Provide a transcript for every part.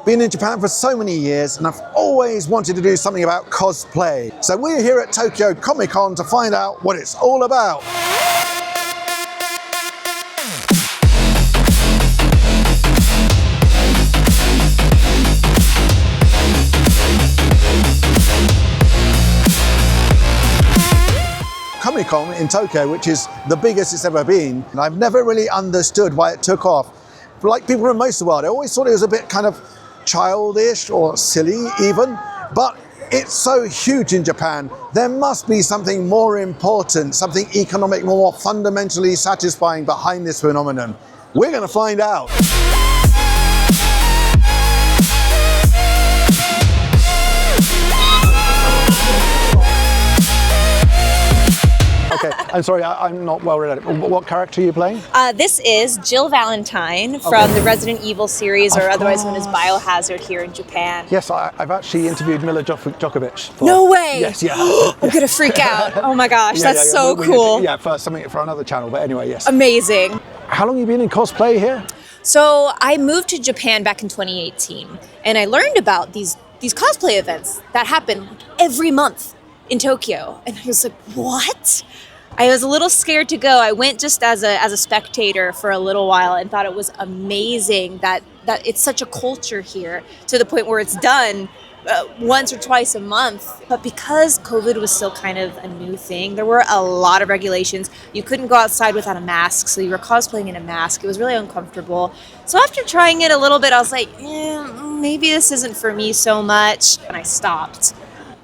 been in Japan for so many years and I've always wanted to do something about cosplay. So we're here at Tokyo Comic Con to find out what it's all about. Comic Con in Tokyo, which is the biggest it's ever been, and I've never really understood why it took off. But like people in most of the world, I always thought it was a bit kind of childish or silly even, but it's so huge in Japan, there must be something more important, something economic, more fundamentally satisfying behind this phenomenon. We're going to find out. Okay, I'm sorry, I'm not well read. What character are you playing? This is Jill Valentine from the Resident Evil series, or otherwise known as Biohazard here in Japan. Yes, I've actually interviewed Mila Djokovic. No way! Yes, yeah. I'm gonna freak out. Oh my gosh, that's so cool. Yeah, for something for another channel, but anyway, yes. Amazing. How long have you been in cosplay here? So I moved to Japan back in 2018, and I learned about these cosplay events that happen every month in Tokyo, and I was like, what? I was a little scared to go. I went just as a spectator for a little while and thought it was amazing that it's such a culture here, to the point where it's done once or twice a month. But because COVID was still kind of a new thing, there were a lot of regulations. You couldn't go outside without a mask, so you were cosplaying in a mask. It was really uncomfortable. So after trying it a little bit, I was like, maybe this isn't for me so much, and I stopped.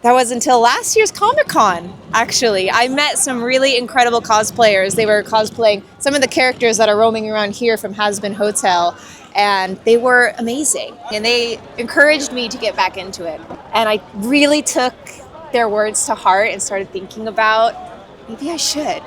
That was until last year's Comic-Con, actually. I met some really incredible cosplayers. They were cosplaying some of the characters that are roaming around here from Hazbin Hotel, and they were amazing. And they encouraged me to get back into it. And I really took their words to heart and started thinking about, maybe I should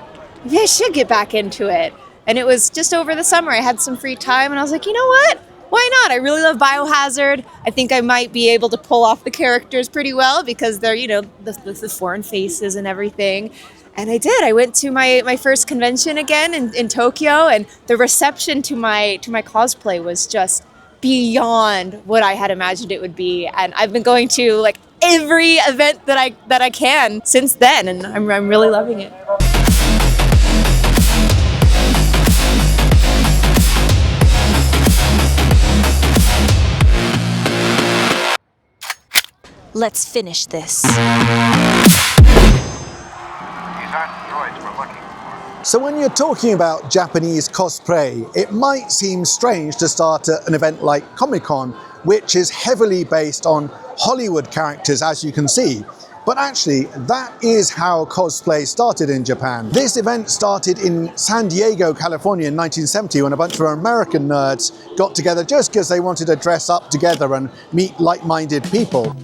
get back into it. And it was just over the summer. I had some free time, and I was like, you know what? Why not? I really love Biohazard. I think I might be able to pull off the characters pretty well because they're, the foreign faces and everything. And I did. I went to my first convention again in Tokyo, and the reception to my cosplay was just beyond what I had imagined it would be. And I've been going to like every event that I can since then, and I'm really loving it. Let's finish this. So when you're talking about Japanese cosplay, it might seem strange to start at an event like Comic-Con, which is heavily based on Hollywood characters, as you can see. But actually, that is how cosplay started in Japan. This event started in San Diego, California in 1970 when a bunch of American nerds got together just because they wanted to dress up together and meet like-minded people.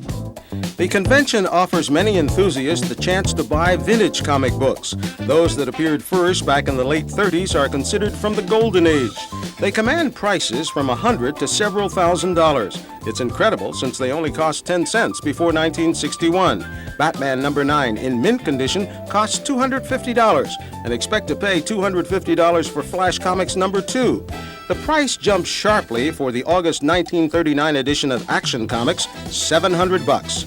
The convention offers many enthusiasts the chance to buy vintage comic books. Those that appeared first back in the late 30s are considered from the golden age. They command prices from $100 to several $1,000s. It's incredible since they only cost 10 cents before 1961. Batman #9 in mint condition costs $250 and expect to pay $250 for Flash Comics #2. The price jumped sharply for the August 1939 edition of Action Comics, $700.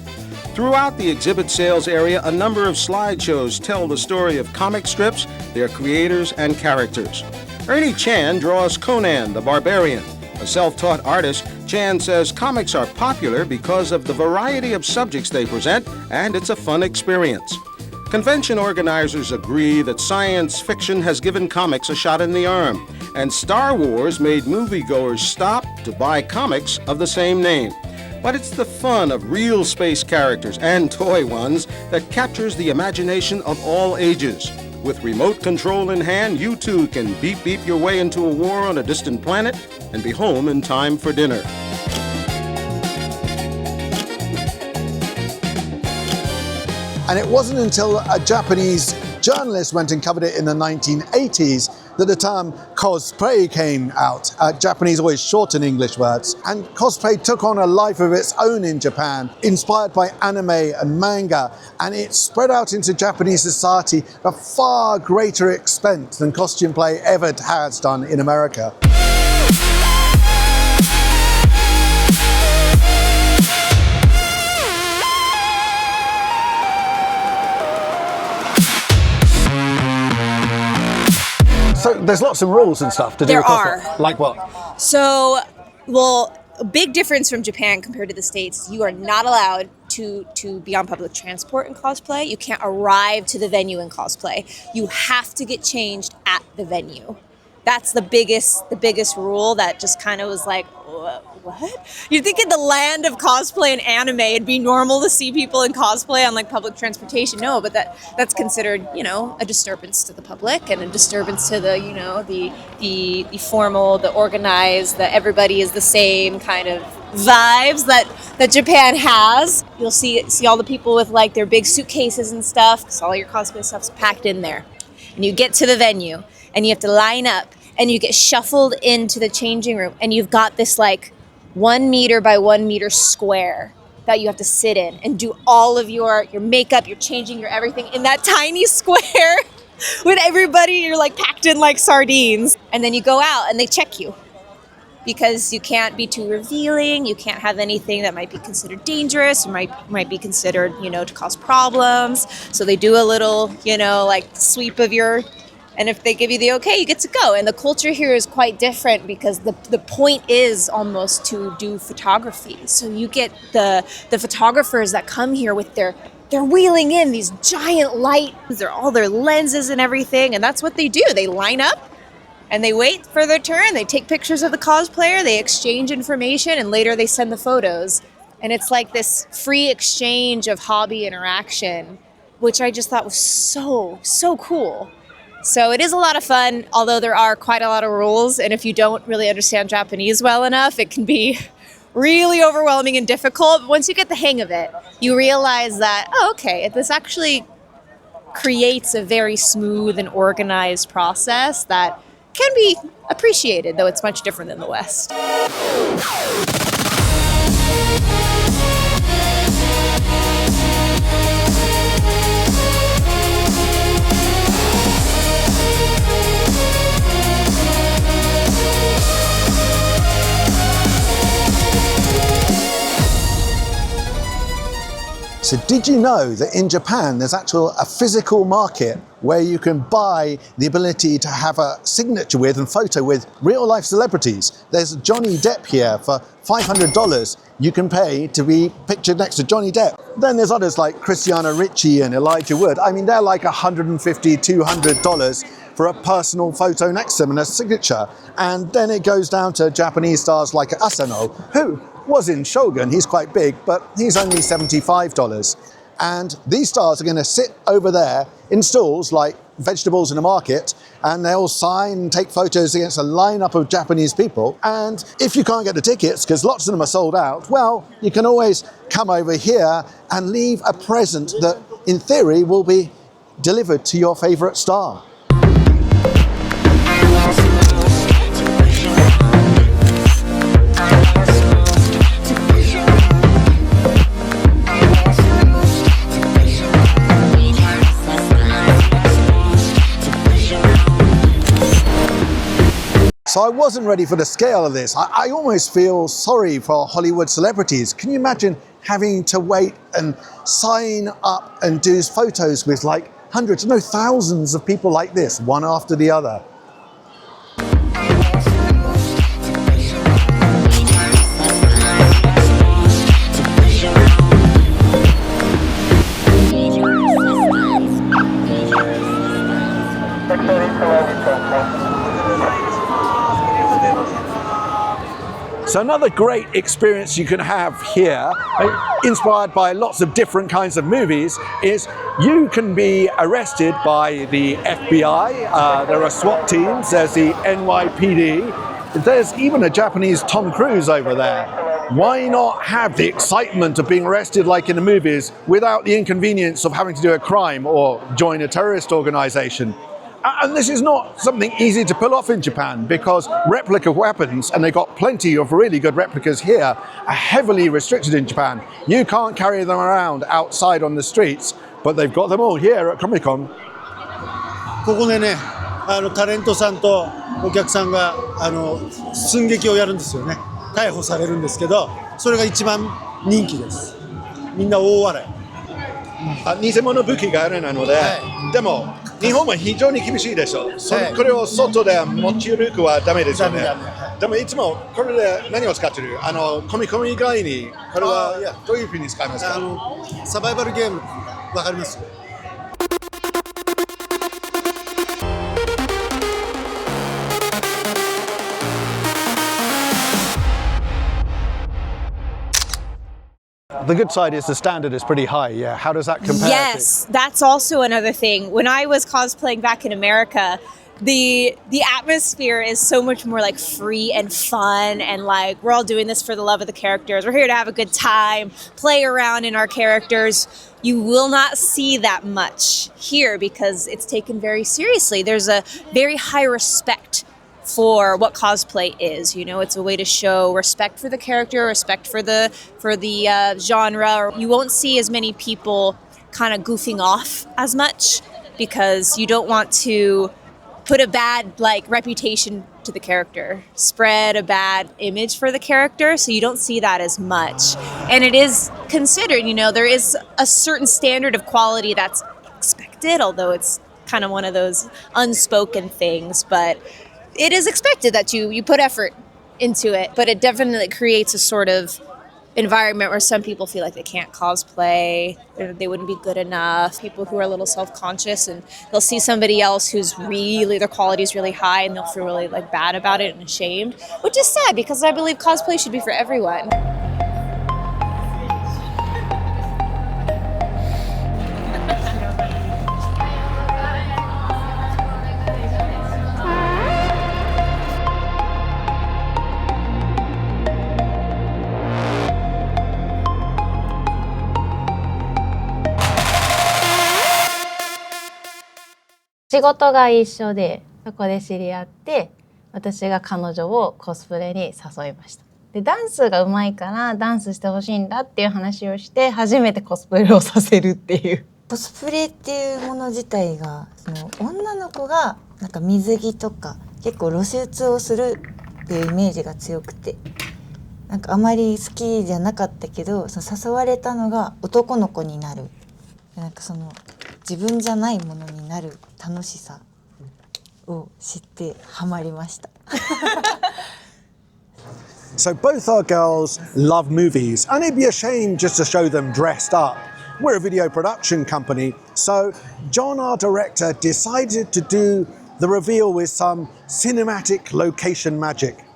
Throughout the exhibit sales area, a number of slideshows tell the story of comic strips, their creators, and characters. Ernie Chan draws Conan the Barbarian. A self-taught artist, Chan says comics are popular because of the variety of subjects they present, and it's a fun experience. Convention organizers agree that science fiction has given comics a shot in the arm, and Star Wars made moviegoers stop to buy comics of the same name. But it's the fun of real space characters and toy ones that captures the imagination of all ages. With remote control in hand, you too can beep your way into a war on a distant planet and be home in time for dinner. And it wasn't until a Japanese journalist went and covered it in the 1980s that the term cosplay came out. Japanese always shorten English words. And cosplay took on a life of its own in Japan, inspired by anime and manga, and it spread out into Japanese society to a far greater extent than costume play ever has done in America. there's lots of rules and stuff to do There with cosplay. are. Like what? So, well, a big difference from Japan compared to the States, you are not allowed to be on public transport in cosplay. You can't arrive to the venue in cosplay. You have to get changed at the venue. That's the biggest rule that just kind of was like, what? You'd think in the land of cosplay and anime, it'd be normal to see people in cosplay on like public transportation. No, but that's considered, a disturbance to the public and a disturbance to the, the formal, the organized, the everybody is the same kind of vibes that Japan has. You'll see all the people with like their big suitcases and stuff, because all your cosplay stuff's packed in there. And you get to the venue and you have to line up and you get shuffled into the changing room and you've got this like 1 meter by 1 meter square that you have to sit in and do all of your makeup, your changing, your everything in that tiny square with everybody. You're like packed in like sardines. And then you go out and they check you because you can't be too revealing. You can't have anything that might be considered dangerous or might be considered, to cause problems. So they do a little, like sweep of your, and if they give you the okay, you get to go. And the culture here is quite different because the point is almost to do photography. So you get the photographers that come here with they're wheeling in these giant lights, they're all their lenses and everything, and that's what they do. They line up and they wait for their turn, they take pictures of the cosplayer, they exchange information, and later they send the photos. And it's like this free exchange of hobby interaction, which I just thought was so cool. So it is a lot of fun, although there are quite a lot of rules, and if you don't really understand Japanese well enough, it can be really overwhelming and difficult. But once you get the hang of it, you realize that, okay, this actually creates a very smooth and organized process that can be appreciated, though it's much different than the West. So did you know that in Japan there's actually a physical market where you can buy the ability to have a signature with and photo with real life celebrities? There's Johnny Depp here for $500 you can pay to be pictured next to Johnny Depp. Then there's others like Christiana Ricci and Elijah Wood. I mean, they're like $150, $200 for a personal photo next to them and a signature. And then it goes down to Japanese stars like Asano, who was in Shogun. He's quite big, but he's only $75. And these stars are going to sit over there in stalls like vegetables in a market, and they'll sign and take photos against a lineup of Japanese people. And if you can't get the tickets, because lots of them are sold out, well, you can always come over here and leave a present that, in theory, will be delivered to your favorite star. So I wasn't ready for the scale of this. I almost feel sorry for Hollywood celebrities. Can you imagine having to wait and sign up and do photos with like hundreds, no, thousands of people like this, one after the other? So another great experience you can have here, inspired by lots of different kinds of movies, is you can be arrested by the FBI, there are SWAT teams, there's the NYPD, there's even a Japanese Tom Cruise over there. Why not have the excitement of being arrested like in the movies without the inconvenience of having to do a crime or join a terrorist organization? And this is not something easy to pull off in Japan because replica weapons, and they've got plenty of really good replicas here, are heavily restricted in Japan. You can't carry them around outside on the streets, but they've got them all here at Comic-Con. ここでね、タレントさんとお客さんが寸劇をやるんですよね。逮捕されるんですけど、それが一番人気です。みんな大笑い。偽物武器があれなので、でも日本は非常に厳しいでしょ。これを外で持ち歩くはダメですよね。でもいつもこれで何を使ってる？コミコン以外にこれはどういうふうに使いますか？サバイバルゲームわかります？The good side is the standard is pretty high. Yeah, how does that compare? Yes, that's also another thing. When I was cosplaying back in America, the atmosphere is so much more like free and fun, and like we're all doing this for the love of the characters. We're here to have a good time, play around in our characters. You will not see that much here because it's taken very seriously. There's a very high respect for what cosplay is. You know, it's a way to show respect for the character, respect for the genre. You won't see as many people kind of goofing off as much because you don't want to put a bad like reputation to the character, spread a bad image for the character, so you don't see that as much. And it is considered, you know, there is a certain standard of quality that's expected, although it's kind of one of those unspoken things, but it is expected that you put effort into it, but it definitely creates a sort of environment where some people feel like they can't cosplay, they wouldn't be good enough, people who are a little self-conscious, and they'll see somebody else who's really, their quality is really high, and they'll feel really like bad about it and ashamed, which is sad because I believe cosplay should be for everyone.仕事が一緒でそこで知り合って、私が彼女をコスプレに誘いました。でダンスが上手いからダンスしてほしいんだっていう話をして初めてコスプレをさせるっていう。コスプレっていうもの自体がその女の子がなんか水着とか結構露出をするっていうイメージが強くて、なんかあまり好きじゃなかったけど、その誘われたのが男の子になる、なんかその自分じゃないものになる楽しさを知ってハマりました。So both our girls love movies, and it'd be a shame just to show them dressed up. We're a video production company, so John, our director, decided to do the reveal with some cinematic location magic.「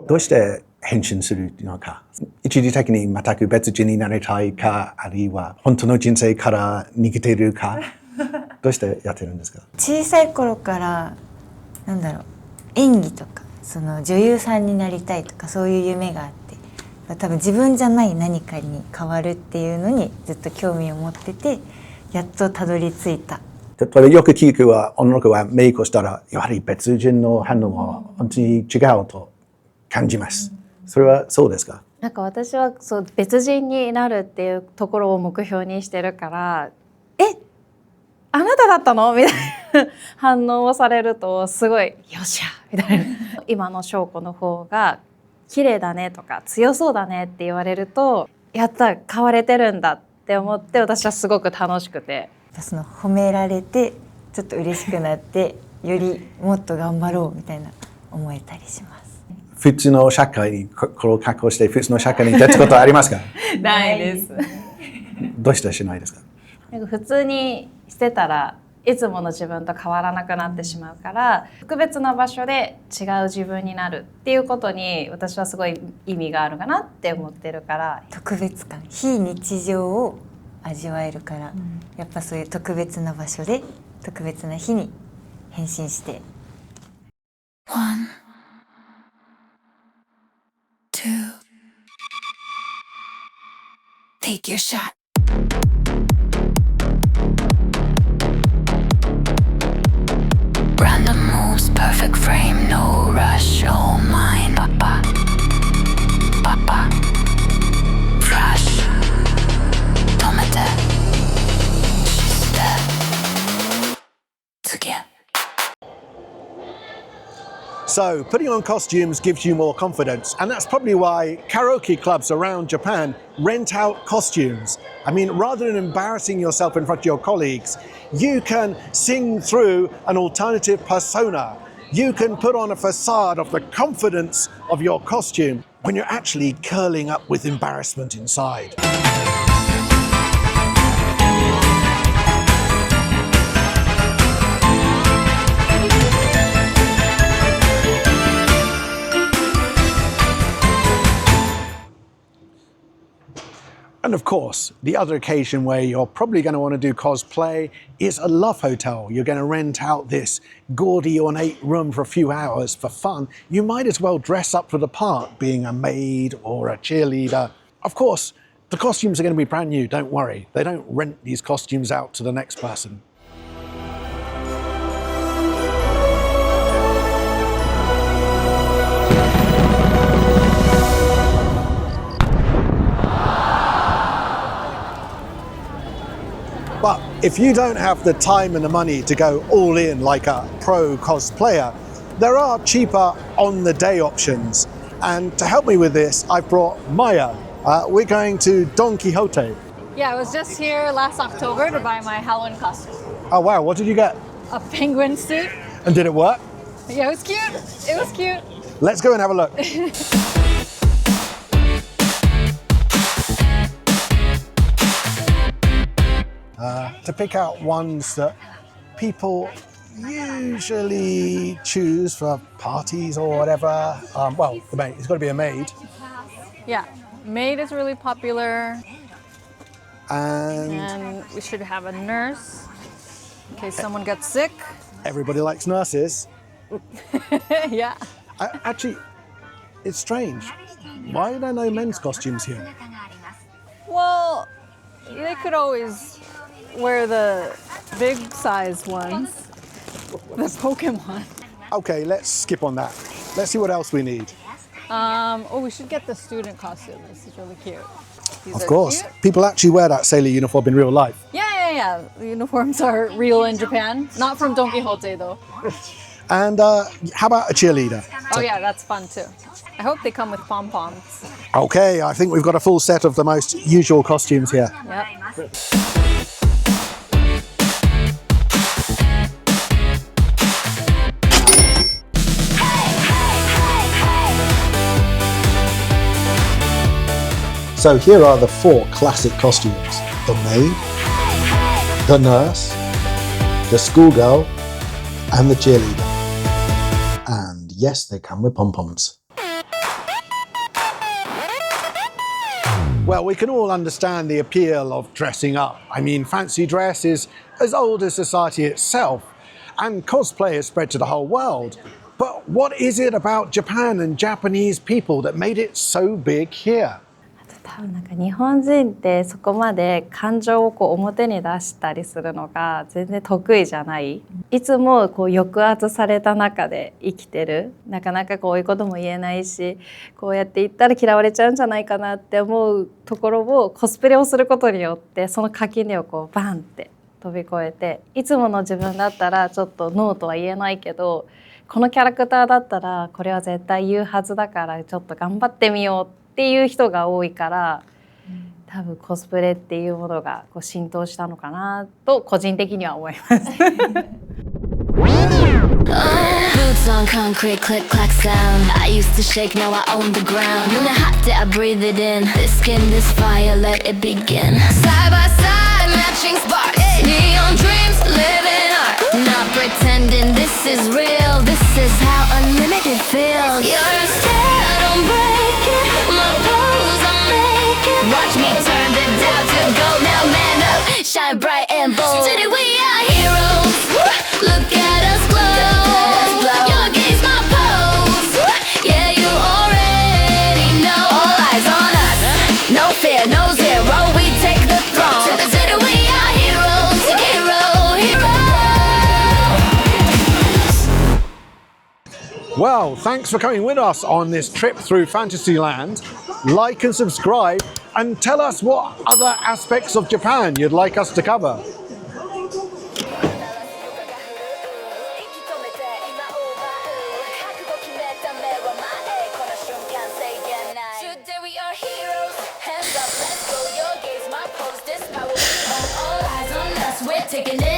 どうして変身するのか、一時的に全く別人になりたいか、あるいは本当の人生から逃げているか、どうしてやってるんですか？小さい頃からなんだろう、演技とかその女優さんになりたいとかそういう夢があって、多分自分じゃない何かに変わるっていうのにずっと興味を持ってて、やっとたどり着いた。例えばよく聞くは、女の子はメイクをしたらやはり別人の反応は本当に違うと感じます。それはそうですか？なんか私はそう別人になるっていうところを目標にしてるから、あなただったのみたいな反応をされるとすごいよっしゃみたいな。今の翔子の方が綺麗だねとか強そうだねって言われると、やった変われてるんだって思って、私はすごく楽しくて。その褒められてちょっと嬉しくなってよりもっと頑張ろうみたいな思えたりします。普通の社会にこの格好して普通の社会に立つことはありますか？ないです。どうしてしないですか？なんか普通にしてたらいつもの自分と変わらなくなってしまうから、特別な場所で違う自分になるっていうことに私はすごい意味があるかなって思ってるから。特別感、非日常を味わえるから、やっぱそういう特別な場所で特別な日に変身して。Take your shot. Random moves, perfect frame, no rush, all mine. Papa, papa, rush. Tomate, step. Tsugi. So, putting on costumes gives you more confidence, and that's probably why karaoke clubs around Japan rent out costumes. I mean, rather than embarrassing yourself in front of your colleagues, you can sing through an alternative persona. You can put on a facade of the confidence of your costume when you're actually curling up with embarrassment inside. And of course, the other occasion where you're probably going to want to do cosplay is a love hotel. You're going to rent out this gaudy, ornate room for a few hours for fun. You might as well dress up for the part, being a maid or a cheerleader. Of course, the costumes are going to be brand new, don't worry. They don't rent these costumes out to the next person. But if you don't have the time and the money to go all in like a pro cosplayer, there are cheaper on-the-day options. And to help me with this, I've brought Maya. We're going to Don Quixote. Yeah, I was just here last October to buy my Halloween costume. Oh wow, what did you get? A penguin suit. And did it work? Yeah, it was cute. It was cute. Let's go and have a look. To pick out ones that people usually choose for parties or whatever. Well, the maid, it's got to be a maid. Yeah, maid is really popular. And And we should have a nurse in case someone gets sick. everybody likes nurses. Yeah. Actually, it's strange. Why are there no men's costumes here? Well, they could always wear the big size ones. The Pokemon. Okay, let's skip on that. Let's see what else we need. Oh, we should get the student costume. This is really cute. These Of are course, cute. people actually wear that sailor uniform in real life. Yeah. The uniforms are real in Japan. Not from Don Quixote, though. And how about a cheerleader? Oh, yeah, that's fun, too. I hope they come with pom-poms. Okay, I think we've got a full set of the most usual costumes here. Yep. So here are the 4 classic costumes. The maid, the nurse, the schoolgirl, and the cheerleader. And yes, they come with pom-poms. Well, we can all understand the appeal of dressing up. I mean, fancy dress is as old as society itself, and cosplay is spread to the whole world. But what is it about Japan and Japanese people that made it so big here? 多分なんか日本人ってそこまで感情をこう表に出したりするのが全然得意じゃない。いつもこう抑圧された中で生きてる。なかなかこういうことも言えないし、こうやって言ったら嫌われちゃうんじゃないかなって思うところをコスプレをすることによってその垣根をこうバンって飛び越えて、いつもの自分だったらちょっとノーとは言えないけど、このキャラクターだったらこれは絶対言うはずだからちょっと頑張ってみようっていう人が多いから、多分コスプレっていうものがこう浸透したのかなと個人的には思います。Boots on concrete, click clack sound. I used to shake, now I own the ground. When it hot, I breathe it in. This skin, this fire, let it begin. Side by side, matching sparks. Neon dreams, living art. Not pretending this is real. This is how unlimited feels. You're a stare, don't break it. My pose, I'm making. Watch me turn the doubt to gold. Now man up, shine bright and bold. Today we are heroes. Look at us glow. Your gaze, my pose. Yeah, you already know. All eyes on us. No fear, no zero. We Well, thanks for coming with us on this trip through Fantasyland. Like and subscribe, and tell us what other aspects of Japan you'd like us to cover. Today we are heroes, hands up, let's go. Your gaze, my pose, this power, we own all eyes on us. We're taking it.